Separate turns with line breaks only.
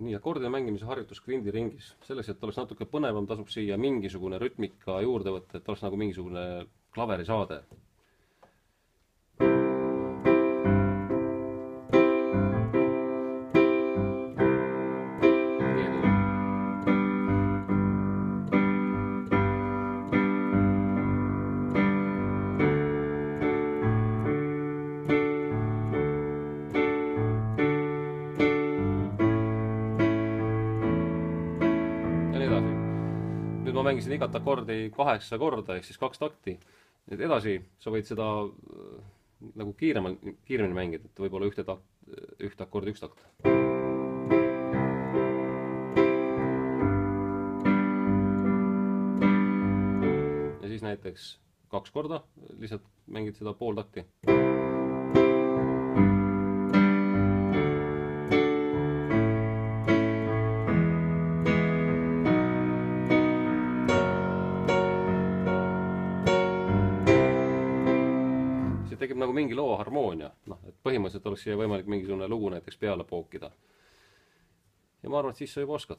Nii, akordide mängimise harjutus kvindiringis. Selleks, et oleks natuke põnevam, tasub siia mingisugune rütmika juurde võtta, et oleks nagu mingisugune klaverisaade. Nüüd ma mängisin igat akordi 8 korda, ehk siis 2 takti. Nüüd edasi sa võid seda nagu kiiremini mängida, et võib-olla ühte akordi 1 takt. Ja siis näiteks 2 korda, lihtsalt mängid seda pool takti. Tekib nagu mingi loo harmoonia, et põhimõtteliselt oleks siia võimalik mingisugune lugu näiteks peale pookida. Ja ma arvan, et siis sa juba oskad.